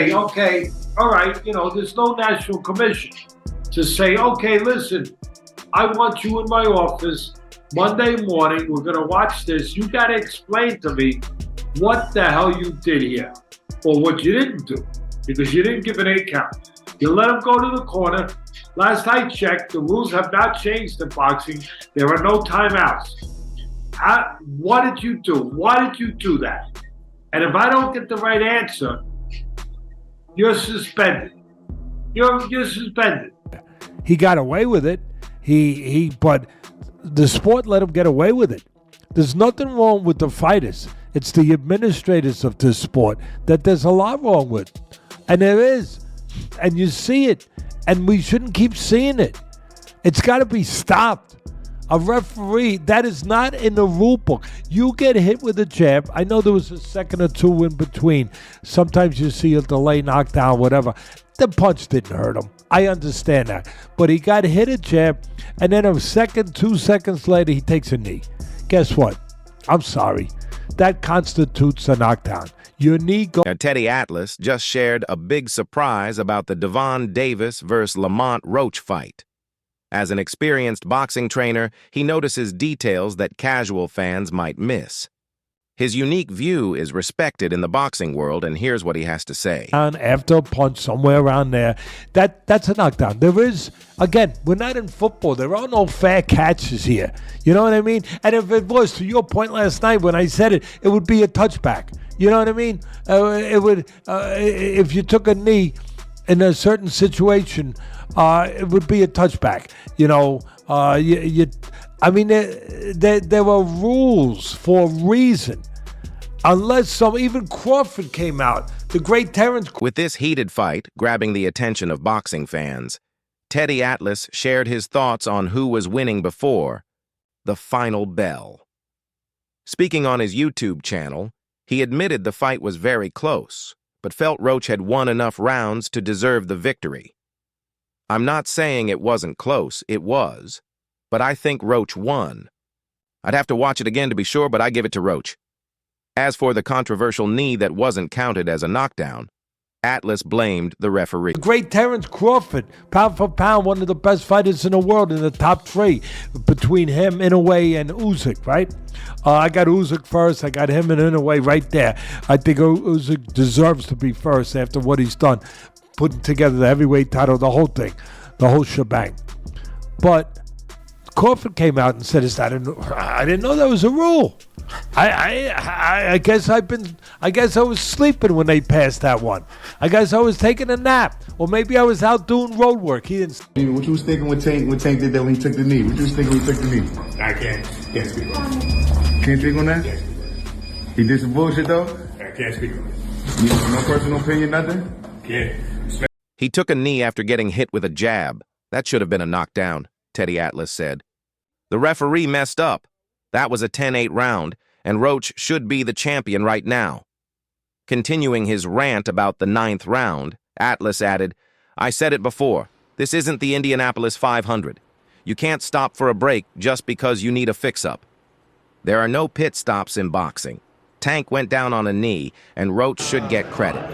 Okay, all right, there's no national commission to say, okay, listen, I want you in my office Monday morning. We're going to watch this. You got to explain to me what the hell you did here or what you didn't do because you didn't give an 8 count. You let him go to the corner. Last I checked, the rules have not changed in boxing. There are no timeouts. What did you do? Why did you do that? And if I don't get the right answer, you're suspended. You're suspended. He got away with it. But the sport let him get away with it. There's nothing wrong with the fighters. It's the administrators of this sport that there's a lot wrong with. And there is. And you see it. And we shouldn't keep seeing it. It's got to be stopped. A referee, that is not in the rule book. You get hit with a jab. I know there was a second or two in between. Sometimes you see a delay, knockdown, whatever. The punch didn't hurt him. I understand that. But he got hit a jab, and then a second, 2 seconds later, he takes a knee. Guess what? I'm sorry. That constitutes a knockdown. Your knee goes. Teddy Atlas just shared a big surprise about the GervontaDavis versus Lamont Roach fight. As an experienced boxing trainer, he notices details that casual fans might miss. His unique view is respected in the boxing world, and here's what he has to say. After a punch somewhere around there, that's a knockdown. There is, again, we're not in football. There are no fair catches here. You know what I mean? And if it was, to your point last night when I said it, it would be a touchback. You know what I mean? It would, if you took a knee in a certain situation, it would be a touchback. There were rules for a reason. Unless even Crawford came out, the great Terence. With this heated fight grabbing the attention of boxing fans, Teddy Atlas shared his thoughts on who was winning before the final bell. Speaking on his YouTube channel, he admitted the fight was very close, but felt Roach had won enough rounds to deserve the victory. I'm not saying it wasn't close, it was, but I think Roach won. I'd have to watch it again to be sure, but I give it to Roach. As for the controversial knee that wasn't counted as a knockdown, Atlas blamed the referee. The great Terence Crawford, pound for pound, one of the best fighters in the world, in the top 3 between him, Inoue, and Usyk, right? I got Usyk first. I got him and Inoue right there. I think Usyk deserves to be first after what he's done, putting together the heavyweight title, the whole thing, the whole shebang. But Crawford came out and said, I didn't know that was a rule. I guess I was sleeping when they passed that one. I guess I was taking a nap, or maybe I was out doing road work. He didn't. What you was thinking when Tank did that when he took the knee? What you was thinking when he took the knee? I can't speak on it. Can't speak on that? He did some bullshit though? I can't speak on it. You have no personal opinion, nothing? Can't. He took a knee after getting hit with a jab. That should have been a knockdown, Teddy Atlas said. The referee messed up. That was a 10-8 round, and Roach should be the champion right now. Continuing his rant about the 9th round, Atlas added, I said it before, this isn't the Indianapolis 500. You can't stop for a break just because you need a fix-up. There are no pit stops in boxing. Tank went down on a knee, and Roach should get credit.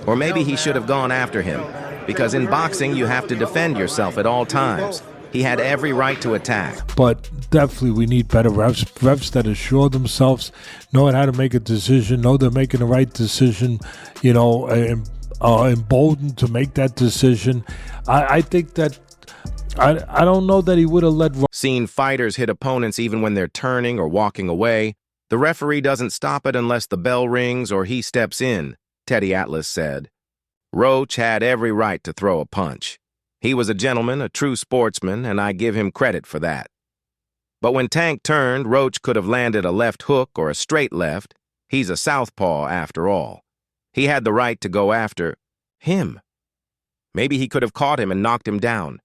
Or maybe he should have gone after him, because in boxing you have to defend yourself at all times. He had every right to attack. But definitely we need better refs that assure themselves, know how to make a decision, know they're making the right decision, emboldened to make that decision. I think that, I don't know that he would have let. Seen fighters hit opponents even when they're turning or walking away. The referee doesn't stop it unless the bell rings or he steps in, Teddy Atlas said. Roach had every right to throw a punch. He was a gentleman, a true sportsman, and I give him credit for that. But when Tank turned, Roach could have landed a left hook or a straight left. He's a southpaw after all. He had the right to go after him. Maybe he could have caught him and knocked him down.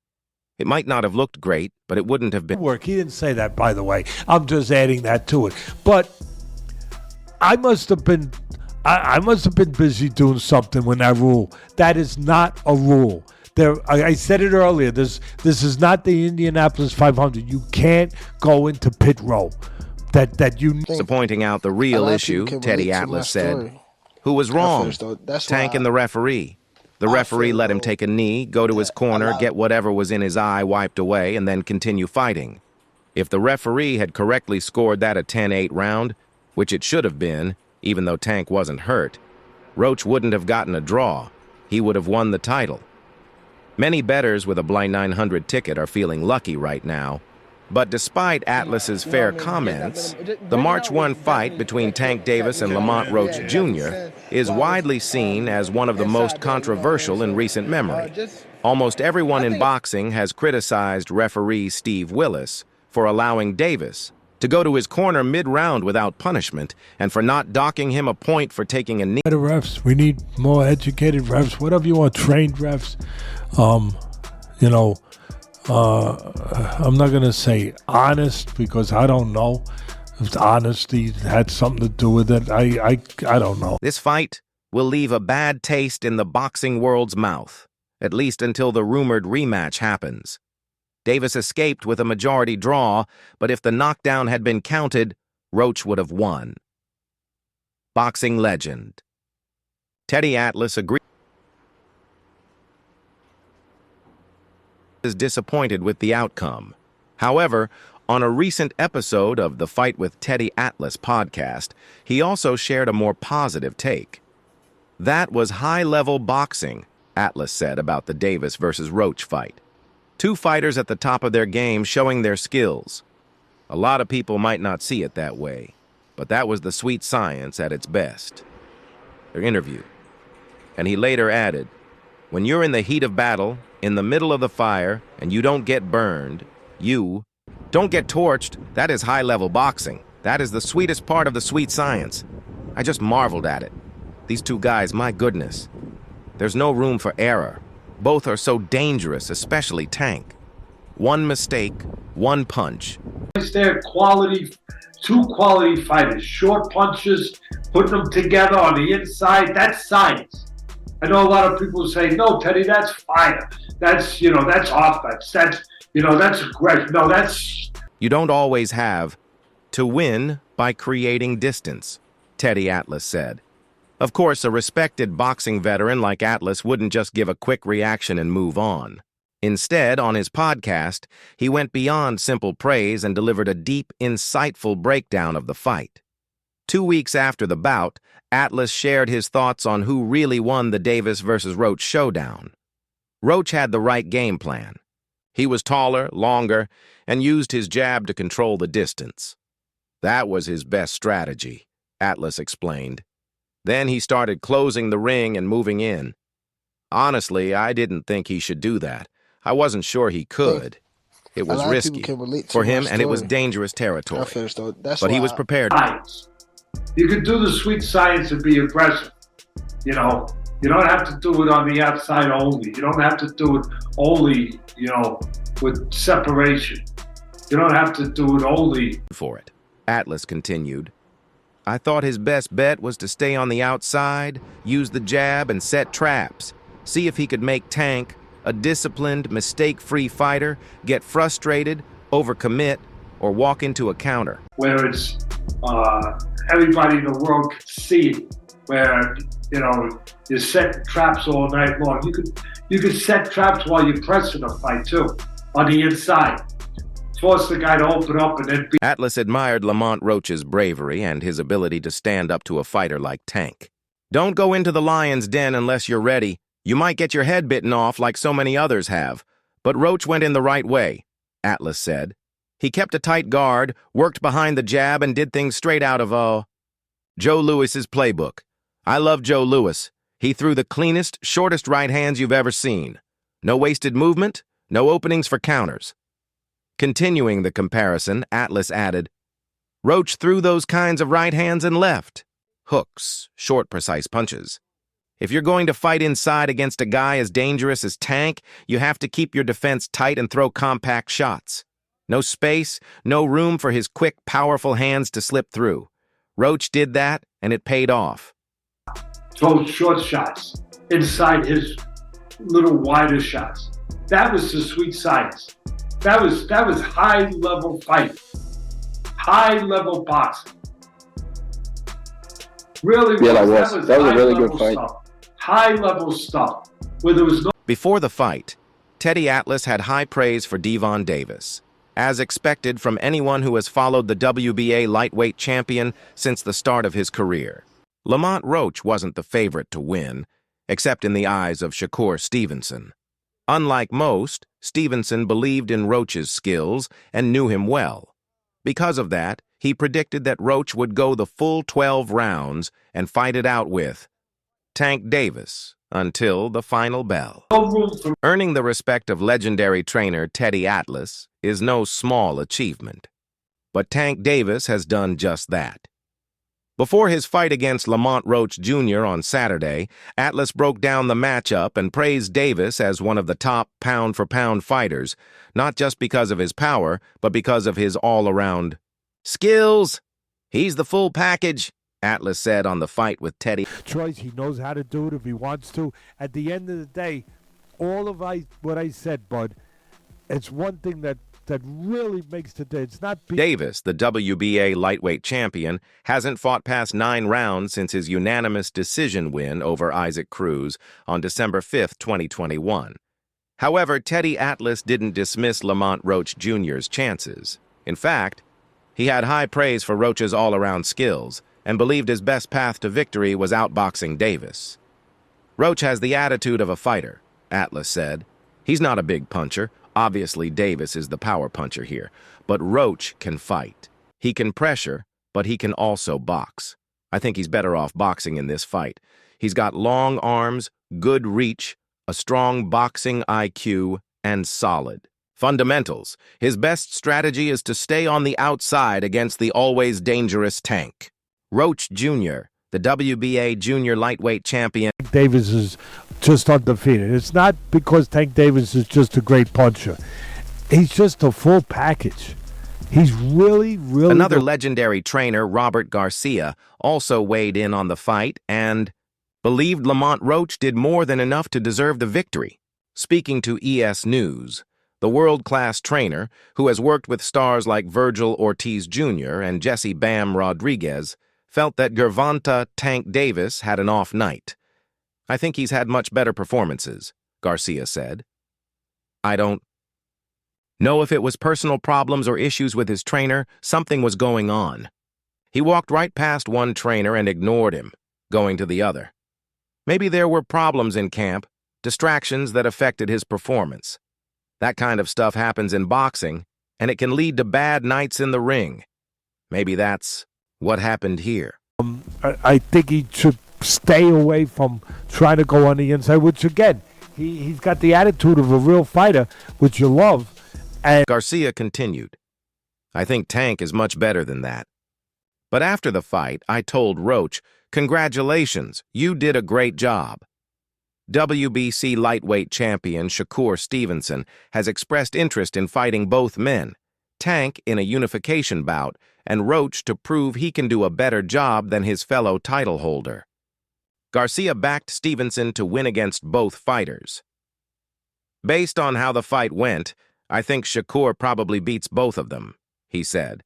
It might not have looked great, but it wouldn't have been. He didn't say that, by the way. I'm just adding that to it. But I must have been busy doing something when that rule. That is not a rule. I said it earlier. This is not the Indianapolis 500. You can't go into pit row. So pointing out the real issue, Teddy Atlas said, Who was wrong? That's Tank and the referee. The referee let him take a knee, go to his corner, get whatever was in his eye wiped away, and then continue fighting. If the referee had correctly scored that a 10-8 round, which it should have been, even though Tank wasn't hurt, Roach wouldn't have gotten a draw. He would have won the title. Many bettors with a blind 900 ticket are feeling lucky right now. But despite Atlas's fair comments, the March 1 fight between Tank Davis and Lamont Roach Jr. is widely seen as one of the most controversial in recent memory. Almost everyone in boxing has criticized referee Steve Willis for allowing Davis to go to his corner mid-round without punishment and for not docking him a point for taking a knee. Better refs. We need more educated refs, whatever you want, trained refs. I'm not going to say honest because I don't know if honesty had something to do with it. I don't know. This fight will leave a bad taste in the boxing world's mouth, at least until the rumored rematch happens. Davis escaped with a majority draw, but if the knockdown had been counted, Roach would have won. Boxing legend Teddy Atlas agreed. Is disappointed with the outcome. However, on a recent episode of the Fight with Teddy Atlas podcast, he also shared a more positive take. That was high-level boxing, Atlas said about the Davis versus Roach fight. Two fighters at the top of their game showing their skills. A lot of people might not see it that way, but that was the sweet science at its best. Their interview. And he later added, when you're in the heat of battle, in the middle of the fire, and you don't get burned, you don't get torched, that is high-level boxing. That is the sweetest part of the sweet science. I just marveled at it. These two guys, my goodness. There's no room for error. Both are so dangerous, especially Tank. One mistake, one punch. They're two quality fighters. Short punches, putting them together on the inside, that's science. I know a lot of people say, no, Teddy, that's fire. That's offense. That's aggression. No, that's... You don't always have to win by creating distance, Teddy Atlas said. Of course, a respected boxing veteran like Atlas wouldn't just give a quick reaction and move on. Instead, on his podcast, he went beyond simple praise and delivered a deep, insightful breakdown of the fight. 2 weeks after the bout, Atlas shared his thoughts on who really won the Davis versus Roach showdown. Roach had the right game plan. He was taller, longer, and used his jab to control the distance. That was his best strategy, Atlas explained. Then he started closing the ring and moving in. Honestly, I didn't think he should do that. I wasn't sure he could. It was risky for him, and it was dangerous territory. But he was prepared. You can do the sweet science and be aggressive. You don't have to do it on the outside only. You don't have to do it only, with separation. You don't have to do it only for it. Atlas continued. I thought his best bet was to stay on the outside, use the jab, and set traps. See if he could make Tank, a disciplined, mistake-free fighter, get frustrated, overcommit, or walk into a counter. Where it's everybody in the world can see it, where you set traps all night long. You could set traps while you're pressing a fight too, on the inside. Force the guy to open up and then Atlas admired Lamont Roach's bravery and his ability to stand up to a fighter like Tank. Don't go into the lion's den unless you're ready. You might get your head bitten off like so many others have. But Roach went in the right way, Atlas said. He kept a tight guard, worked behind the jab, and did things straight out of, Joe Louis's playbook. I love Joe Louis. He threw the cleanest, shortest right hands you've ever seen. No wasted movement, no openings for counters. Continuing the comparison, Atlas added, Roach threw those kinds of right hands and left. Hooks, short, precise punches. If you're going to fight inside against a guy as dangerous as Tank, you have to keep your defense tight and throw compact shots. No space, no room for his quick, powerful hands to slip through. Roach did that, and it paid off. Throw short shots inside his little wider shots. That was the sweet science. That was high-level fight. High-level boxing. Really Yeah, was. that was a really good high-level fight. stuff. High-level stuff, where there was no Before the fight, Teddy Atlas had high praise for GervontaDavis, as expected from anyone who has followed the WBA lightweight champion since the start of his career. Lamont Roach wasn't the favorite to win, except in the eyes of Shakur Stevenson. Unlike most, Stevenson believed in Roach's skills and knew him well. Because of that, he predicted that Roach would go the full 12 rounds and fight it out with Tank Davis until the final bell. room for Earning the respect of legendary trainer Teddy Atlas is no small achievement. But Tank Davis has done just that. Before his fight against Lamont Roach Jr. on Saturday, Atlas broke down the matchup and praised Davis as one of the top pound-for-pound fighters, not just because of his power, but because of his all-around skills. He's the full package, Atlas said on the fight with Teddy. choice. He knows how to do it if he wants to. At the end of the day, all of what I said, Bud, it's one thing that really makes the day. It's not Davis, the WBA lightweight champion, hasn't fought past 9 rounds since his unanimous decision win over Isaac Cruz on December 5, 2021. However, Teddy Atlas didn't dismiss Lamont Roach Jr.'s chances. In fact, he had high praise for Roach's all-around skills and believed his best path to victory was outboxing Davis. Roach has the attitude of a fighter, Atlas said. He's not a big puncher. Obviously, Davis is the power puncher here, but Roach can fight. He can pressure, but he can also box. I think he's better off boxing in this fight. He's got long arms, good reach, a strong boxing IQ, and solid fundamentals. His best strategy is to stay on the outside against the always dangerous Tank. Roach Jr., the WBA junior lightweight champion. Davis is just undefeated. It's not because Tank Davis is just a great puncher. He's just a full package. He's really Another legendary trainer, Robert Garcia, also weighed in on the fight and believed Lamont Roach did more than enough to deserve the victory. Speaking to ES News, the world-class trainer, who has worked with stars like Virgil Ortiz Jr. and Jesse Bam Rodriguez, felt that Gervonta Tank Davis had an off night. I think he's had much better performances, Garcia said. I don't know if it was personal problems or issues with his trainer. Something was going on. He walked right past one trainer and ignored him, going to the other. Maybe there were problems in camp, distractions that affected his performance. That kind of stuff happens in boxing, and it can lead to bad nights in the ring. Maybe that's what happened here. I think he should stay away from trying to go on the inside, which again, he's got the attitude of a real fighter, which you love. And Garcia continued, I think Tank is much better than that. But after the fight, I told Roach, congratulations, you did a great job. WBC lightweight champion Shakur Stevenson has expressed interest in fighting both men, Tank in a unification bout, and Roach to prove he can do a better job than his fellow title holder. Garcia backed Stevenson to win against both fighters. Based on how the fight went, I think Shakur probably beats both of them, he said.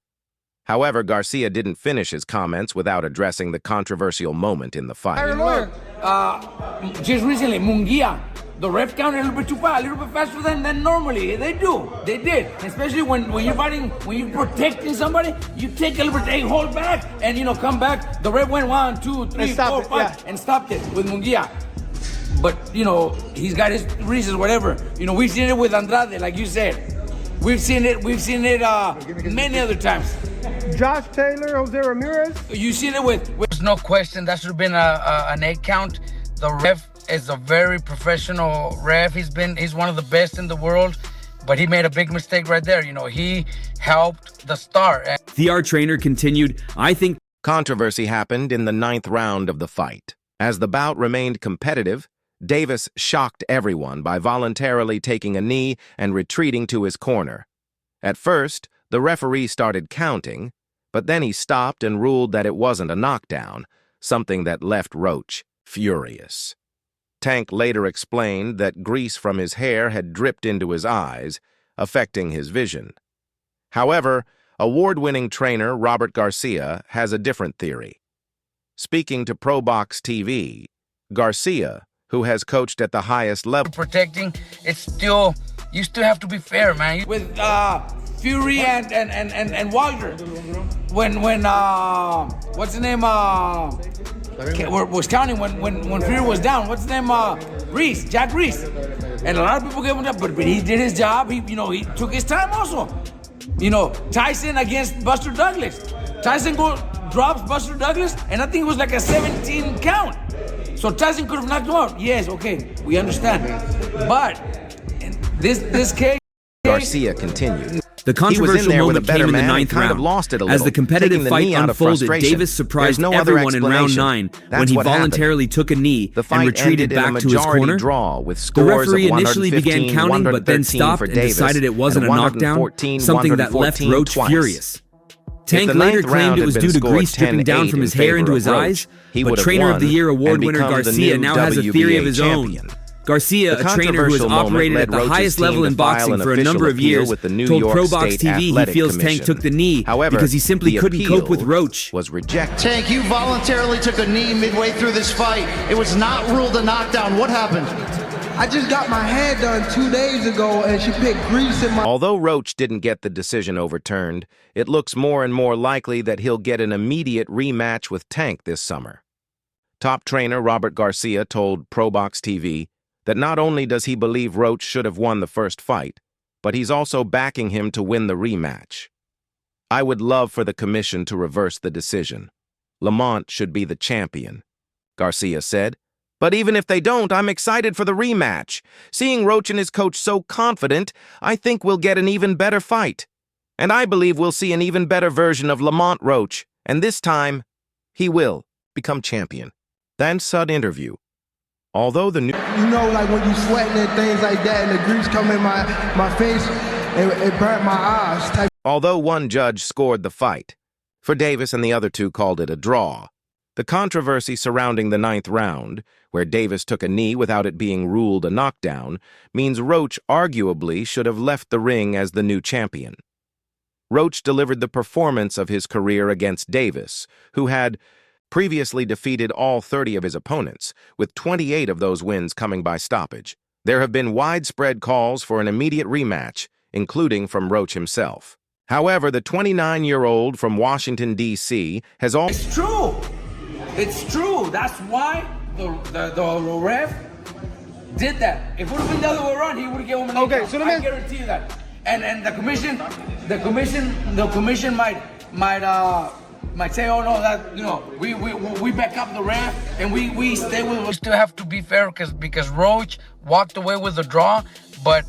However, Garcia didn't finish his comments without addressing the controversial moment in the fight. Just recently, Munguia, the ref counted a little bit too fast, a little bit faster than normally. They do. They did. Especially when you're fighting, when you're protecting somebody, you take a little bit, hold back, and come back. The ref went 1, 2, 3, 4, 5, and stopped it with Munguia. But he's got his reasons, whatever. We've seen it with Andrade, like you said. We've seen it many other times. Josh Taylor, Jose Ramirez. You seen it with There's no question that should have been an 8 count. The ref is a very professional ref. He's one of the best in the world, but he made a big mistake right there. He helped the start. The art trainer continued, I think Controversy happened in the 9th round of the fight. As the bout remained competitive, Davis shocked everyone by voluntarily taking a knee and retreating to his corner. At first, the referee started counting, but then he stopped and ruled that it wasn't a knockdown, something that left Roach furious. Tank later explained that grease from his hair had dripped into his eyes, affecting his vision. However, award-winning trainer Robert Garcia has a different theory. Speaking to ProBox TV, Garcia, who has coached at the highest level, protecting, you still have to be fair, man. With Fury and Wilder, when what's the name? Was counting when Fury was down. What's the name? Jack Reese, and a lot of people gave him that, but he did his job. He took his time also. Tyson against Buster Douglas. Tyson drops Buster Douglas, and I think it was like a 17 count. So Tyson could have knocked him out. Yes, okay, we understand. But in this case, Garcia continued. The controversial moment came in the ninth round. Lost it a As little, the competitive taking the fight knee out of unfolded, frustration. Davis surprised There's no other everyone in round explanation. 9 That's when he what voluntarily happened. took a knee The fight and retreated ended in a back to his majority corner. draw with The scores referee of initially began 115, counting, but then 113 stopped for and Davis, decided it wasn't a and knockdown, 114, something that left 114 Roach twice. furious. If Tank the later ninth claimed round it was had due been to grease scored dripping down 10-8 from his in hair favor into of his Roach, eyes, he but would have Trainer of won the Year award and winner become the Garcia new now has a theory of his champion. own. Garcia, The a trainer who has controversial moment operated led at the Roach's highest team level to in file boxing an for a official number of appeal years, with the New told York ProBox State TV he Athletic feels Tank Commission. took the knee However, because he simply the couldn't cope with appeal Roach. was rejected. Tank, you voluntarily took a knee midway through this fight. It was not ruled a knockdown. What happened? I just got my hair done 2 days ago, and she put grease in my... Although Roach didn't get the decision overturned, it looks more and more likely that he'll get an immediate rematch with Tank this summer. Top trainer Robert Garcia told ProBox TV that not only does he believe Roach should have won the first fight, but he's also backing him to win the rematch. I would love for the commission to reverse the decision. Lamont should be the champion, Garcia said. But even if they don't, I'm excited for the rematch. Seeing Roach and his coach so confident, I think we'll get an even better fight. And I believe we'll see an even better version of Lamont Roach, and this time, he will become champion. Then Sud interview. Although the new... like when you sweating and things like that, and the grease come in my face, it burnt my eyes. Although one judge scored the fight, for Davis and the other two called it a draw. The controversy surrounding the ninth round, where Davis took a knee without it being ruled a knockdown, means Roach arguably should have left the ring as the new champion. Roach delivered the performance of his career against Davis, who had previously defeated all 30 of his opponents, with 28 of those wins coming by stoppage. There have been widespread calls for an immediate rematch, including from Roach himself. However, the 29-year-old from Washington, D.C. has all... It's true. It's true. That's why the ref did that. If it would have been the other way around, he would have given him an Okay, so I guarantee you that. And the commission might say, oh no, that we back up the ref and we stay with. We still have to be fair because Roach walked away with the draw, but.